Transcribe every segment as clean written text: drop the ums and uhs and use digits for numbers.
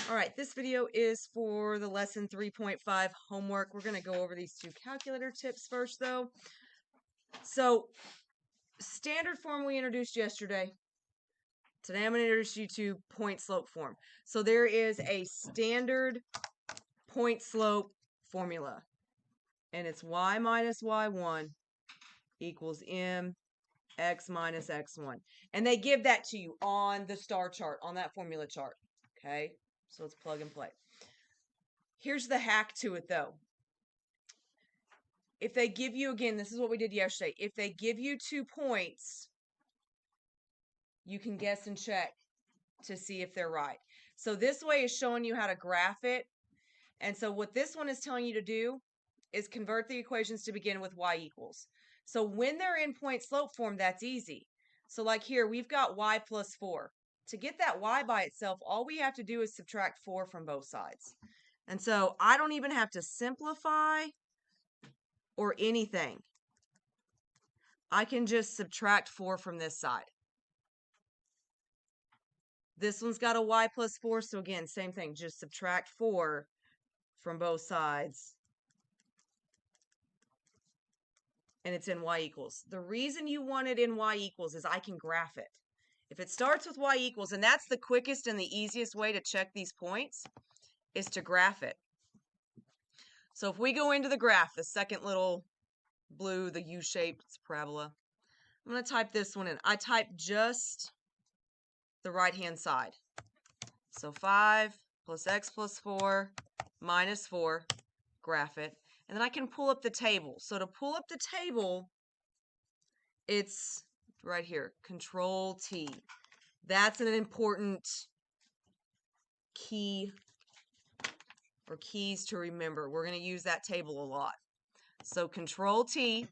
All right, this video is for the lesson 3.5 homework. We're going to go over these two calculator tips first, though. So, standard form we introduced yesterday. Today I'm going to introduce you to point slope form. So, there is a standard point slope formula, and it's y minus y1 equals mx minus x1. And they give that to you on the star chart, on that formula chart. Okay, so let's plug and play. Here's the hack to it, though. If they give you, again, this is what we did yesterday. If they give you 2 points, you can guess and check to see if they're right. So this way is showing you how to graph it. And so what this one is telling you to do is convert the equations to begin with y equals. So when they're in point slope form, that's easy. So like here, we've got y plus 4. To get that y by itself, all we have to do is subtract 4 from both sides. And so I don't even have to simplify or anything. I can just subtract 4 from this side. This one's got a y plus 4, so again, same thing. Just subtract 4 from both sides. And it's in y equals. The reason you want it in y equals is I can graph it. If it starts with y equals, and that's the quickest and the easiest way to check these points, is to graph it. So if we go into the graph, the second little blue, the U-shaped parabola, I'm going to type this one in. I type just the right-hand side. So 5 plus x plus 4 minus 4, graph it. And then I can pull up the table. So to pull up the table, it's right here, Control T. That's an important key or keys to remember. We're going to use that table a lot. So Control T.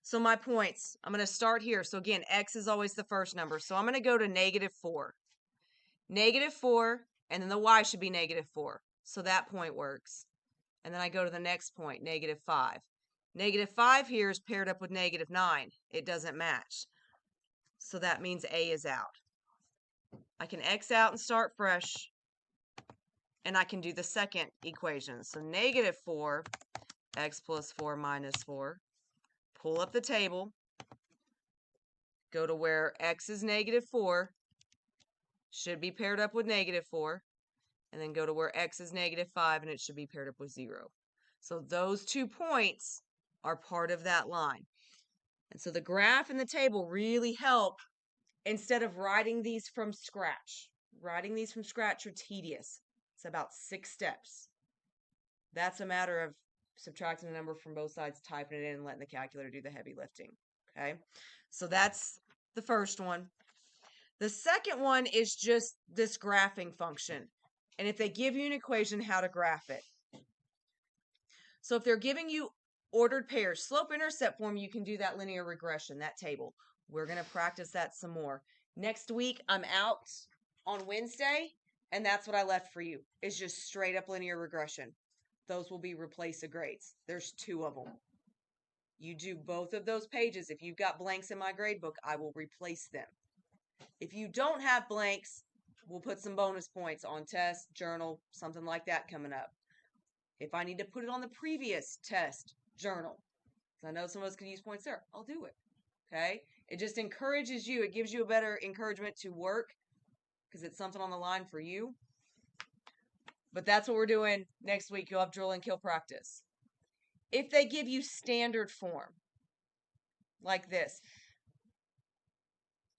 So my points, I'm going to start here. So again, x is always the first number. So I'm going to go to -4. -4, and then the y should be -4. So that point works. And then I go to the next point, -5. -5 here is paired up with -9. It doesn't match. So that means A is out. I can X out and start fresh. And I can do the second equation. So -4, x plus 4 minus 4. Pull up the table. Go to where x is -4. Should be paired up with -4. And then go to where x is -5, and it should be paired up with 0. So those 2 points are part of that line. And so the graph and the table really help instead of writing these from scratch. Writing these from scratch are tedious. It's about 6 steps. That's a matter of subtracting a number from both sides, typing it in, and letting the calculator do the heavy lifting. Okay? So that's the first one. The second one is just this graphing function. And if they give you an equation, how to graph it. So if they're giving you ordered pairs, slope-intercept form, you can do that linear regression, that table. We're going to practice that some more. Next week, I'm out on Wednesday, and that's what I left for you, is just straight up linear regression. Those will be replace grades. There's 2 of them. You do both of those pages. If you've got blanks in my grade book, I will replace them. If you don't have blanks, we'll put some bonus points on test, journal, something like that coming up. If I need to put it on the previous test, journal, because I know some of us can use points there, I'll do it. Okay? It just encourages you. It gives you a better encouragement to work because it's something on the line for you. But that's what we're doing next week. You'll have drill and kill practice. If they give you standard form, like this,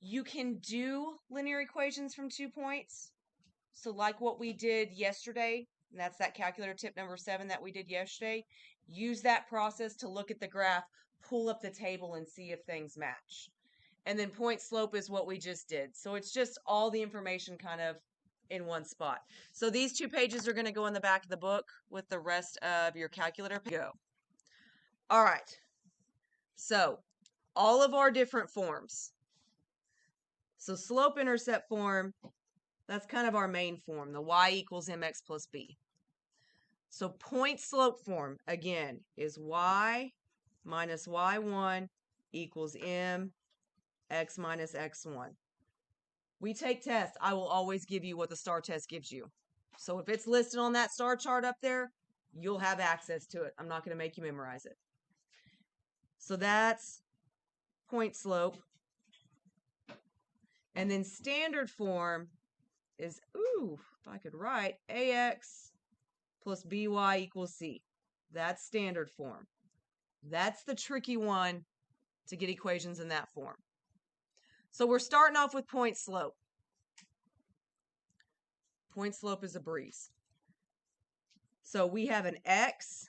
you can do linear equations from 2 points. So like what we did yesterday, and that's that calculator tip number 7 that we did yesterday. Use that process to look at the graph, pull up the table, and see if things match. And then point slope is what we just did. So it's just all the information kind of in one spot. So these 2 pages are going to go in the back of the book with the rest of your calculator. Go. All right. So all of our different forms. So slope-intercept form, that's kind of our main form, the y equals mx plus b. So point slope form, again, is y minus y1 equals mx minus x1. We take tests. I will always give you what the STAR test gives you. So if it's listed on that star chart up there, you'll have access to it. I'm not going to make you memorize it. So that's point slope. And then standard form is, ooh, if I could write, AX plus BY equals C. That's standard form. That's the tricky one to get equations in that form. So we're starting off with point slope. Point slope is a breeze. So we have an X,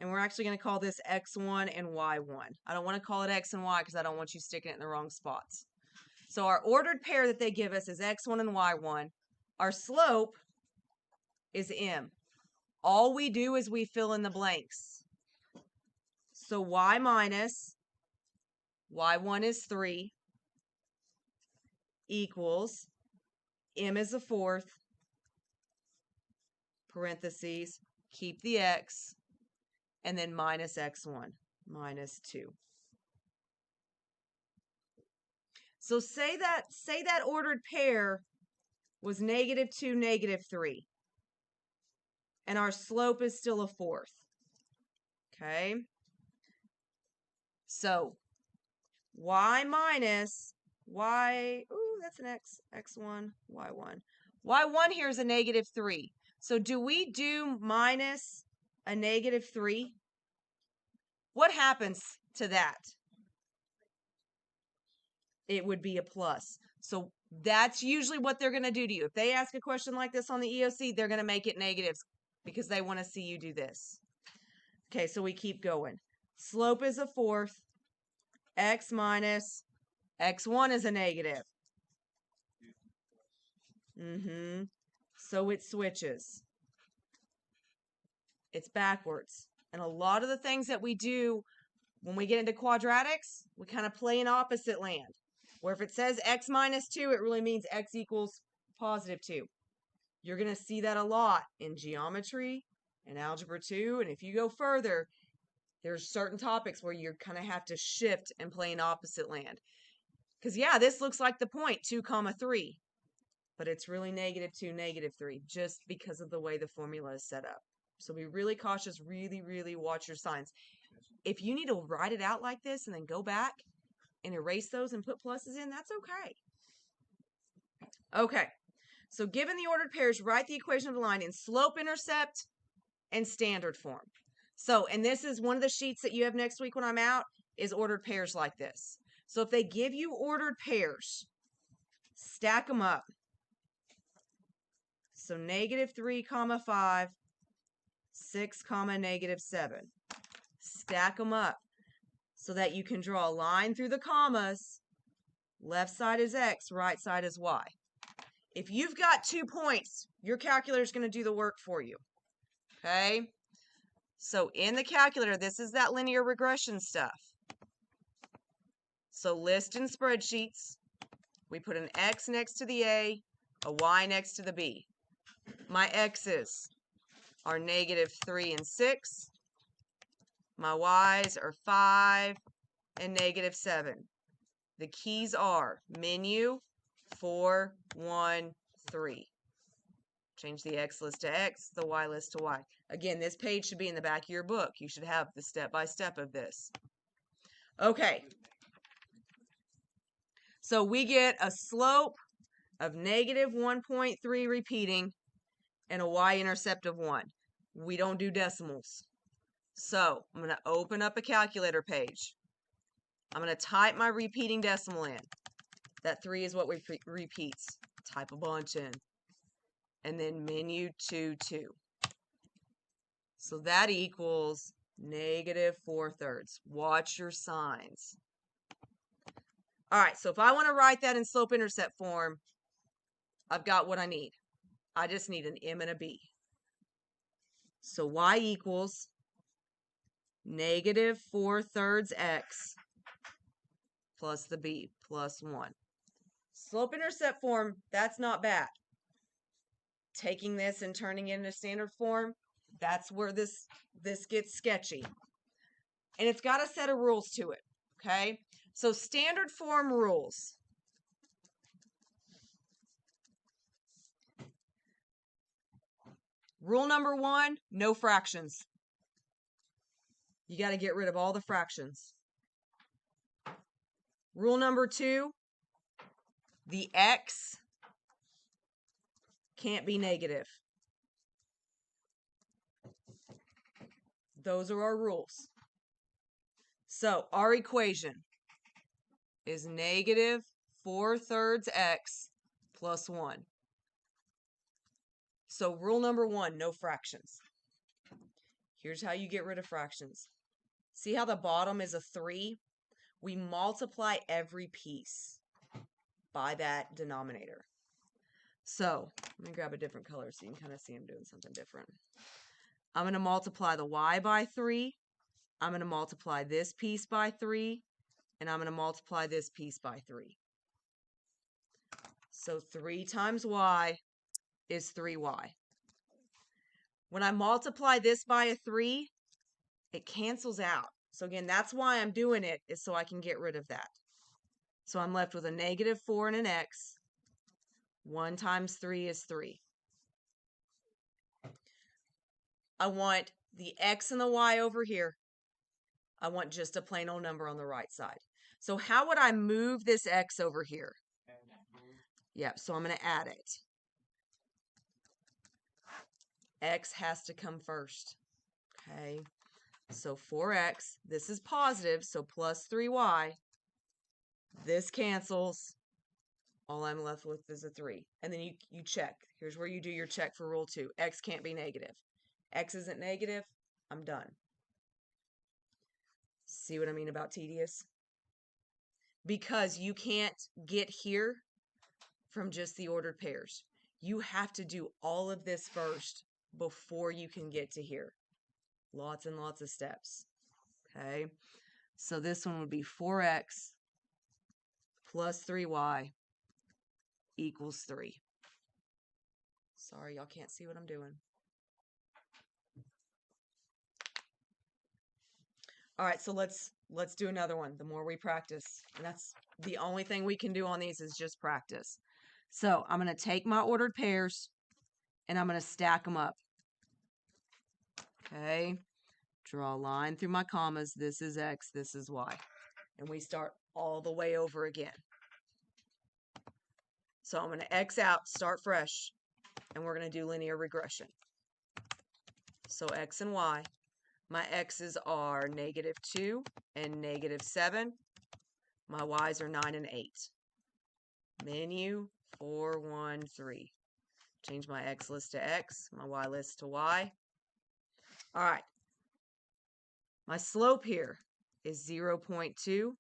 and we're actually going to call this X1 and Y1. I don't want to call it X and Y because I don't want you sticking it in the wrong spots. So our ordered pair that they give us is X1 and Y1. Our slope is M. All we do is we fill in the blanks. So Y minus, Y1 is 3, equals, M is a fourth, parentheses, keep the X, and then minus X1, minus 2. So say that ordered pair was -2, -3. And our slope is still a fourth. Okay? So Y minus Y, ooh, that's an X, X1, Y1. Y1 here is a -3. So do we do minus a -3? What happens to that? It would be a plus. So that's usually what they're going to do to you. If they ask a question like this on the EOC, they're going to make it negatives because they want to see you do this. Okay, so we keep going. Slope is a fourth. X minus X1 is a negative. So it switches. It's backwards. And a lot of the things that we do when we get into quadratics, we kind of play in opposite land. Where if it says X minus 2, it really means X equals +2. You're going to see that a lot in geometry and algebra 2. And if you go further, there's certain topics where you kind of have to shift and play in opposite land. Because, yeah, this looks like the point 2, 3. But it's really -2, -3, just because of the way the formula is set up. So be really cautious, really, really watch your signs. If you need to write it out like this and then go back and erase those and put pluses in, that's okay. Okay, so given the ordered pairs, write the equation of the line in slope-intercept and standard form. So, and this is one of the sheets that you have next week when I'm out, is ordered pairs like this. So if they give you ordered pairs, stack them up. So -3, 5, 6, -7. Stack them up so that you can draw a line through the commas. Left side is X, right side is Y. If you've got 2 points, your calculator is going to do the work for you. Okay? So in the calculator, this is that linear regression stuff. So list in spreadsheets. We put an X next to the A, a Y next to the B. My X's are -3 and 6. My Y's are 5 and -7. The keys are menu, 4, 1, 3. Change the X list to X, the Y list to Y. Again, this page should be in the back of your book. You should have the step-by-step of this. Okay. So we get a slope of -1.3 repeating and a y-intercept of 1. We don't do decimals. So I'm going to open up a calculator page. I'm going to type my repeating decimal in. That 3 is what repeats. Type a bunch in. And then menu 2, 2. So that equals -4/3. Watch your signs. All right, so if I want to write that in slope-intercept form, I've got what I need. I just need an M and a B. So y equals -4/3 X plus the B plus 1. Slope-intercept form, that's not bad. Taking this and turning it into standard form, that's where this gets sketchy. And it's got a set of rules to it, okay? So standard form rules. Rule number 1, no fractions. You got to get rid of all the fractions. Rule number 2, the x can't be negative. Those are our rules. So our equation is negative 4/3 x plus 1. So rule number 1, no fractions. Here's how you get rid of fractions. See how the bottom is a 3? We multiply every piece by that denominator. So let me grab a different color so you can kind of see I'm doing something different. I'm going to multiply the y by 3. I'm going to multiply this piece by 3. And I'm going to multiply this piece by 3. So 3 times y is 3y. When I multiply this by a 3, it cancels out. So again, that's why I'm doing it, is so I can get rid of that. So I'm left with a negative 4 and an x. 1 times 3 is 3. I want the x and the y over here. I want just a plain old number on the right side. So how would I move this x over here? Yep, so I'm going to add it. X has to come first. Okay, so 4x, this is positive, so plus 3y. This cancels. All I'm left with is a 3. And then you check. Here's where you do your check for rule 2. X can't be negative. X isn't negative, I'm done. See what I mean about tedious? Because you can't get here from just the ordered pairs. You have to do all of this first before you can get to here. Lots and lots of steps. Okay, so this one would be 4x plus 3y equals 3. Sorry, y'all can't see what I'm doing. All right, so let's do another one. The more we practice, and that's the only thing we can do on these is just practice. So I'm going to take my ordered pairs and I'm going to stack them up. Okay, draw a line through my commas. This is x, this is y. And we start all the way over again. So I'm going to X out, start fresh, and we're going to do linear regression. So X and Y. My X's are -2 and -7. My Y's are 9 and 8. Menu 4, 1, 3. Change my X list to X, my Y list to Y. All right. My slope here is 0.2.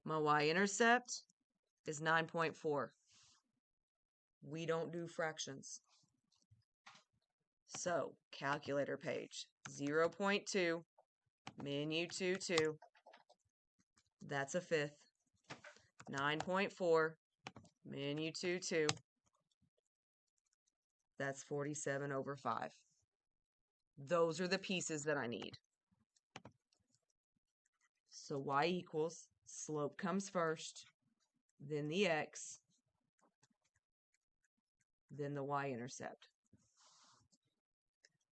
My y-intercept is 9.4. We don't do fractions. So, calculator page, 0.2, menu 2, that's a fifth. 9.4, menu 2, that's 47/5. Those are the pieces that I need. So y equals, slope comes first, then the x, then the y-intercept.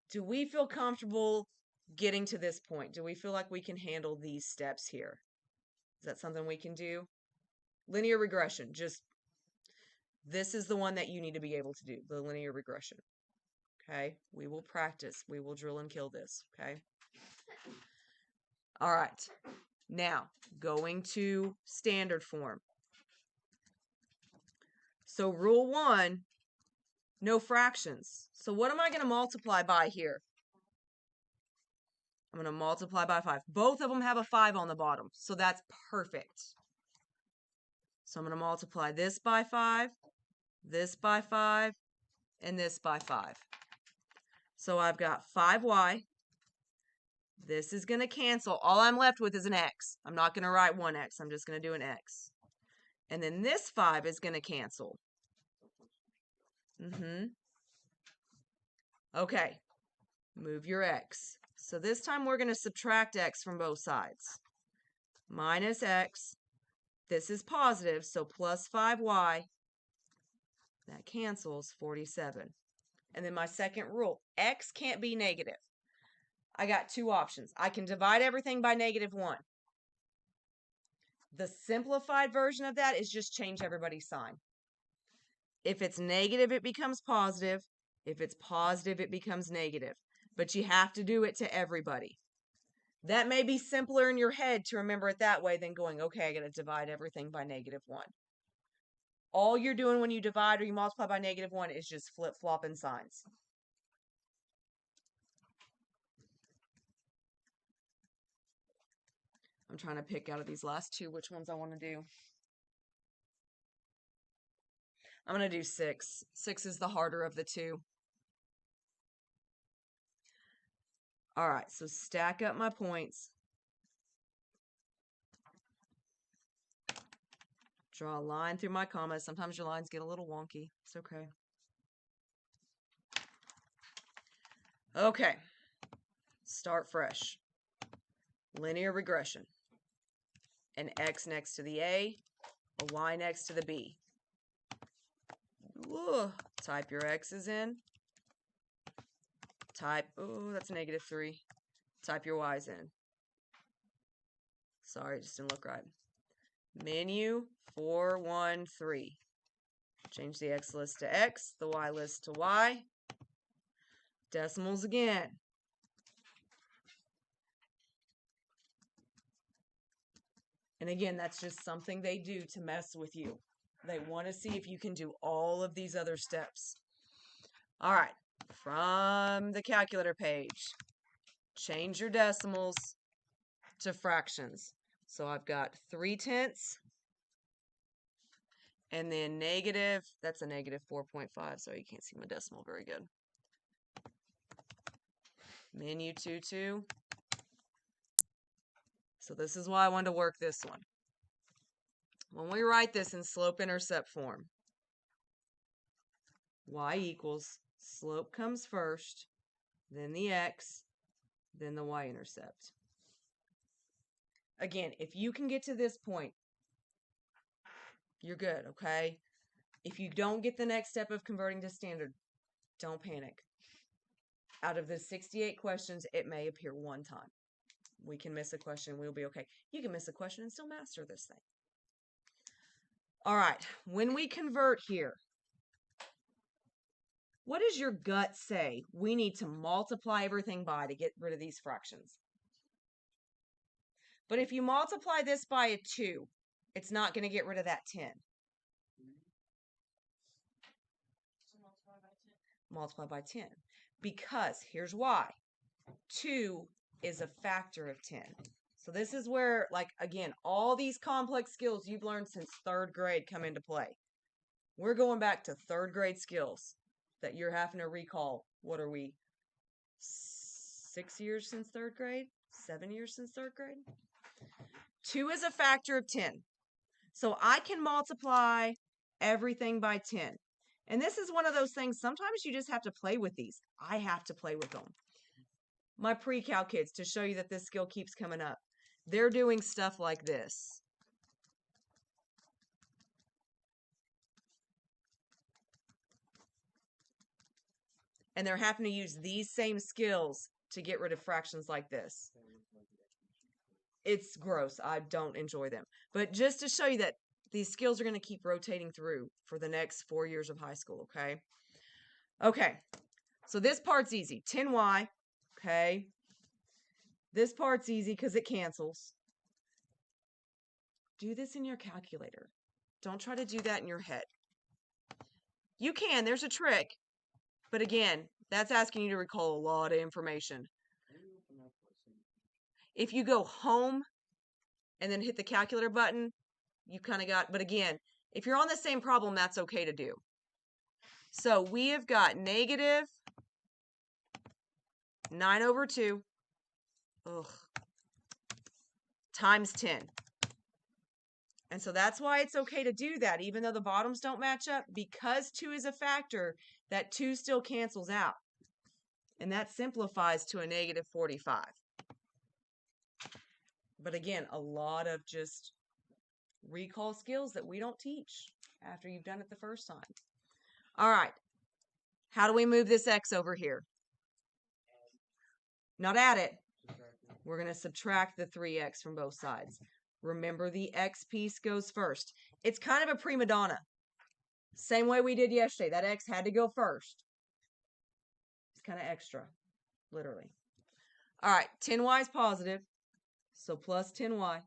Do we feel comfortable getting to this point? Do we feel like we can handle these steps here? Is that something we can do? Linear regression, just this is the one that you need to be able to do, the linear regression. Okay, we will practice. We will drill and kill this. Okay. All right. Now, going to standard form. So rule 1, no fractions. So what am I going to multiply by here? I'm going to multiply by 5. Both of them have a 5 on the bottom, so that's perfect. So I'm going to multiply this by 5, this by 5, and this by 5. So I've got 5y. This is going to cancel. All I'm left with is an x. I'm not going to write 1x. I'm just going to do an x. And then this 5 is going to cancel. Okay. Move your x. So this time we're going to subtract x from both sides. Minus x. This is positive, so plus 5y. That cancels 47. And then my second rule, x can't be negative. I got two options. I can divide everything by -1. The simplified version of that is just change everybody's sign. If it's negative, it becomes positive. If it's positive, it becomes negative. But you have to do it to everybody. That may be simpler in your head to remember it that way than going, okay, I got to divide everything by -1. All you're doing when you divide or you multiply by -1 is just flip-flopping signs. I'm trying to pick out of these last two which ones I want to do. I'm going to do 6. 6 is the harder of the two. All right, so stack up my points. Draw a line through my commas. Sometimes your lines get a little wonky. It's okay. Okay. Start fresh. Linear regression. An X next to the A, a Y next to the B. Ooh, type your X's in. Type, oh, that's -3. Type your Y's in. Sorry, it just didn't look right. Menu 413. Change the X list to X, the Y list to Y. Decimals again. And again, that's just something they do to mess with you. They want to see if you can do all of these other steps. All right, from the calculator page, change your decimals to fractions. So I've got 3/10, and then negative, that's a -4.5, so you can't see my decimal very good. Menu 22. So this is why I wanted to work this one. When we write this in slope-intercept form, y equals, slope comes first, then the x, then the y-intercept. Again, if you can get to this point, you're good, okay? If you don't get the next step of converting to standard, don't panic. Out of the 68 questions, it may appear one time. We can miss a question, we'll be okay. You can miss a question and still master this thing. All right, when we convert here, what does your gut say we need to multiply everything by to get rid of these fractions? But if you multiply this by a 2, it's not going to get rid of that 10. Multiply by 10. Because here's why. 2 is a factor of 10. So this is where, like, again, all these complex skills you've learned since 3rd grade come into play. We're going back to 3rd grade skills that you're having to recall. What are we? 6 years since 3rd grade? 7 years since 3rd grade? 2 is a factor of 10. So I can multiply everything by 10. And this is one of those things, sometimes you just have to play with these. I have to play with them. My pre-cal kids, to show you that this skill keeps coming up, they're doing stuff like this. And they're having to use these same skills to get rid of fractions like this. It's gross. I don't enjoy them. But just to show you that these skills are going to keep rotating through for the next 4 years of high school, okay? Okay, so this part's easy. 10y, okay? This part's easy because it cancels. Do this in your calculator. Don't try to do that in your head. You can. There's a trick. But again, that's asking you to recall a lot of information. If you go home and then hit the calculator button, you kind of got, but again, if you're on the same problem, that's okay to do. So we have got -9/2. Times 10. And so that's why it's okay to do that, even though the bottoms don't match up, because 2 is a factor, that 2 still cancels out. And that simplifies to a -45. But again, a lot of just recall skills that we don't teach after you've done it the first time. All right. How do we move this x over here? Not add it. We're going to subtract the 3x from both sides. Remember, the x piece goes first. It's kind of a prima donna. Same way we did yesterday. That x had to go first. It's kind of extra, literally. All right, 10y is positive, so plus 10y.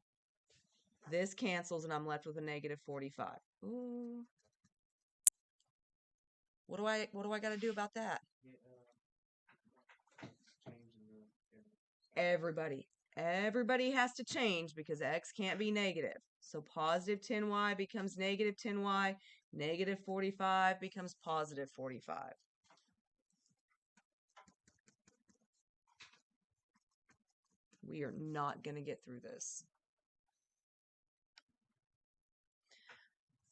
This cancels, and I'm left with a negative 45. Ooh. What do I got to do about that? Everybody has to change because x can't be negative. So positive 10y becomes negative 10y. Negative 45 becomes positive 45. We are not going to get through this.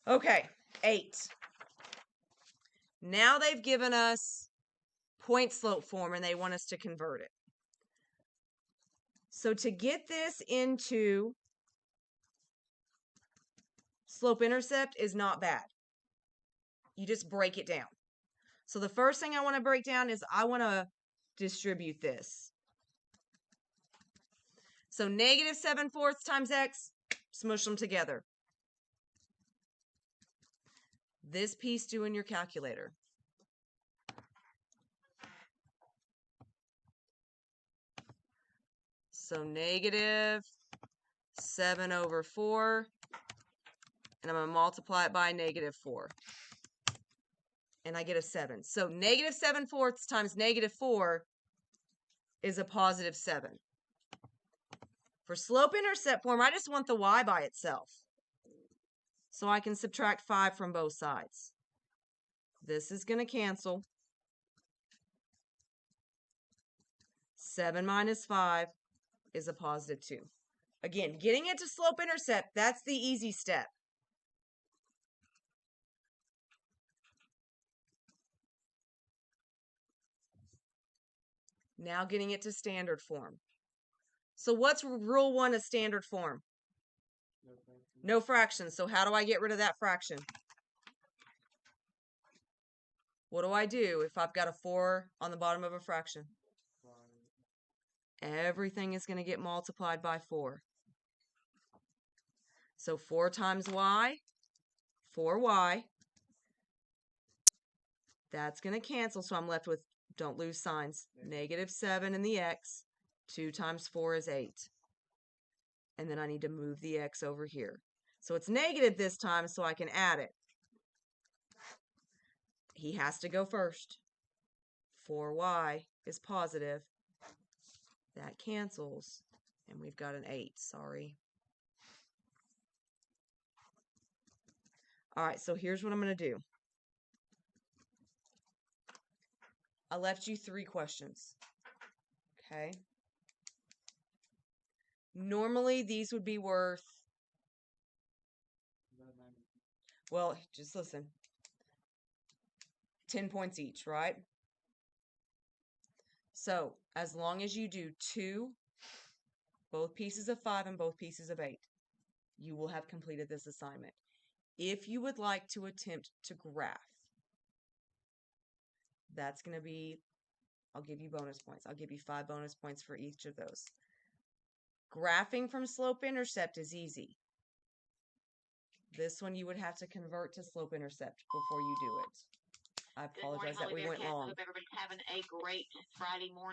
Okay, 8. Now they've given us point slope form and they want us to convert it. So to get this into slope intercept is not bad. You just break it down. So the first thing I want to break down is I want to distribute this. So negative 7/4 times x, smush them together. This piece do in your calculator. So negative 7/4, and I'm going to multiply it by negative 4. And I get a 7. So negative 7/4 times negative 4 is a positive 7. For slope-intercept form, I just want the y by itself. So I can subtract 5 from both sides. This is going to cancel. 7 minus 5 is a positive 2. Again, getting it to slope-intercept, that's the easy step. Now getting it to standard form. So what's rule 1 of standard form? No fractions. So how do I get rid of that fraction? What do I do if I've got a 4 on the bottom of a fraction? Everything is going to get multiplied by 4. So 4 times y, 4y. That's going to cancel, so I'm left with, don't lose signs, negative 7 in the x. 2 times 4 is 8. And then I need to move the x over here. So it's negative this time, so I can add it. He has to go first. 4y is positive. That cancels, and we've got an 8, sorry. All right, so here's what I'm going to do. I left you 3 questions, okay? Normally, these would be worth, well, just listen, 10 points each, right? So, as long as you do 2, both pieces of 5 and both pieces of 8, you will have completed this assignment. If you would like to attempt to graph, that's going to be, I'll give you bonus points. I'll give you 5 bonus points for each of those. Graphing from slope-intercept is easy. This one you would have to convert to slope-intercept before you do it. I apologize that we went long. Hope everybody's having a great Friday morning.